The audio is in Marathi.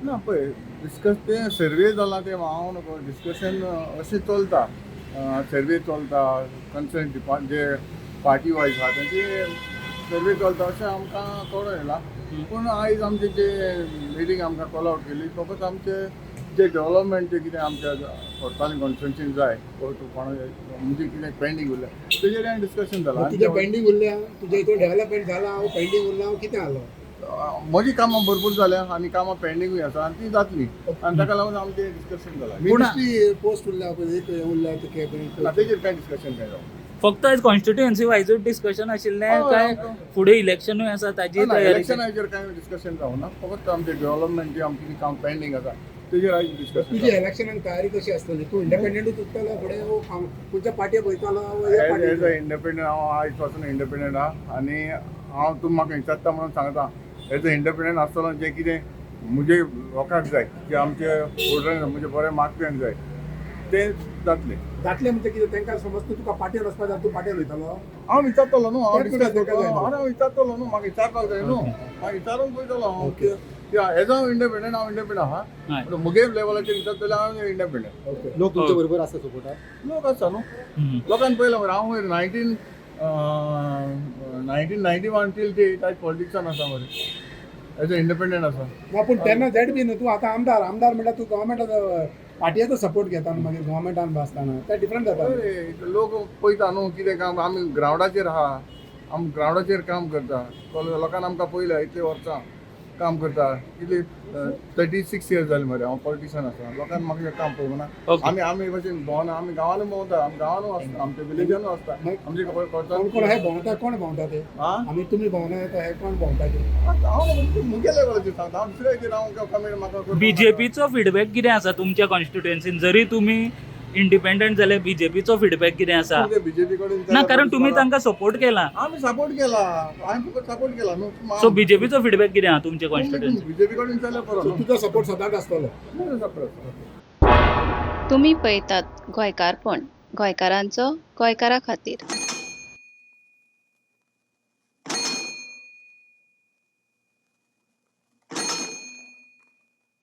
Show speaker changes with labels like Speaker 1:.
Speaker 1: ना पळय डिस्कस तें सर्वे जाला तें हांव नको डिस्कशन अशें चलता. सर्वे चलता कन्सर्न जे पार्टी वायज आहा तेंची सर्वे चलता अशें आमकां कळून येयला. पूण आयज आमचे जे मिटींग आमकां कॉल आउट केली फकत आमचे जे डेव्हलपमेंट जे कितें आमच्या कोर्टान कॉन्स्टिट्युन्सीन जाय कोणा म्हणजे कितें पेंडींग उरलें तेजेर हांवें डिस्कशन जालां.
Speaker 2: तुझे पेंडींग उरल्या तुझे हितून डेव्हलपमेंट जाला हांव पेंडींग उरला हांव कितें आलो
Speaker 1: म्हजी कामां भरपूर जाल्या आनी कामां पेंडींगूय आसा आनी ती जातली आनी ताका लागून आमचें डिस्कशन जालां.
Speaker 2: मिनिस्ट्री पोस्ट उरल्या पळय एक उरल्या ते कॅबिनेट
Speaker 1: तेजेर कांय डिस्कशन काय जावं.
Speaker 3: फक्त आज कॉन्स्टिट्युएन्सी वायजूच डिस्कशन आशिल्लें काय फुडें इलेक्शनूय आसा ताजी तयारी?
Speaker 1: इलेक्शनाचेर कांय डिस्कसन जावना फकत आमचे डेव्हलपमेंट जे आमची काम पेंडींग आसा तेजेर आयज डिस्कशन.
Speaker 2: तुझी इलेक्शनाक तयारी कशी आसतली तूं इंडिपेंडंटूच उरतलो फुडें खंयच्या पार्टयेक वयतलो
Speaker 1: एज अ इंडिपेंडंट हांव आयज पासून इंडिपेंडंट आहा आनी हांव तुमी म्हाका विचारता म्हणून सांगता एज अ इंडिपेंडंट आसतना जें कितें म्हजे लोकांक जाय जे आमचे वोटरांक म्हणजे बरे मार्क्सांक जाय ते जातले.
Speaker 2: जातले म्हणजे कितें तांकां समज तुका पार्टीन वचपाक जाय तूं पार्टीन वयतलो
Speaker 1: हांव विचारतलो न्हू हांव
Speaker 2: तेंच म्हणटा ताका जाय न्हू.
Speaker 1: हांव विचारतलो न्हू म्हाका विचारपाक जाय न्हू म्हाका विचारून पळयतलो हांव एज अ इंडिपेंडंट हांव इंडिपेंडंट आहा पूण म्हगे लेवलाचेर विचारतले हांव इंडिपेंडंट.
Speaker 2: ओके लोक तुमच्या बरोबर आसा सपोर्टाक
Speaker 1: लोक आसा न्हू लोकांनी पळयलां मरे हांव 1991 टील डेट आयज पॉलिटिक्सान आसा मरे एज अ इंडिपेंडंट आसा.
Speaker 2: ना पूण तेन्ना झेड बी न्हू तूं आतां आमदार म्हणल्यार तूं गव्हर्मेंट पार्टयेचो सपोर्ट घेता आनी मागीर गव्हर्मेंटान बसताना ते डिफरंट जाता.
Speaker 1: लोक पळयता न्हू कितें काम आमी ग्रावंडाचेर आहा आमी ग्रावंडाचेर काम करता लोकांनी आमकां पळयल्या इतले वर्सां काम करता कितली 36 इयर्स जाली मरे हांव पॉलिटिशन आसा लोकांनी म्हाका काम पळोवना. आमी भशेन भोंवना आमी गांवांनी भोंवता आमी गांवांनू आसता आमच्या विलेजानू आसता आमचे
Speaker 2: कोण हे भोंवता कोण भोंवता ते आमी तुमी भोंवना येता हे कोण भोंवता ते
Speaker 1: हांव मुगे लेवलाचेर सांगता हांव दुसऱ्या हेचेर हांव कमेंट म्हाका
Speaker 3: बीजेपीचो फीडबॅक कितें आसा तुमच्या कॉन्स्टिट्युएन्सीन जरी तुमी इंडिपेंडंट जाल्यार बीजेपीचो फीडबॅक कितें आसा?
Speaker 1: बीजेपी कडेन
Speaker 3: ना कारण तुम्ही तांकां सपोर्ट केला
Speaker 1: आमी सपोर्ट केला हांवें फकत सपोर्ट केला न्हू.
Speaker 3: सो बीजेपीचो फीडबॅक कितें आहा तुमच्या कॉन्स्टिट्युएन्सीन?
Speaker 1: बीजेपी कडेन जाल्यार बरो
Speaker 2: तुजो सपोर्ट सदांच आसतलो.
Speaker 1: न्हू.
Speaker 4: तुम्ही पळयतात गोंयकारपण गोंयकारांचो गोंयकारा खातीर.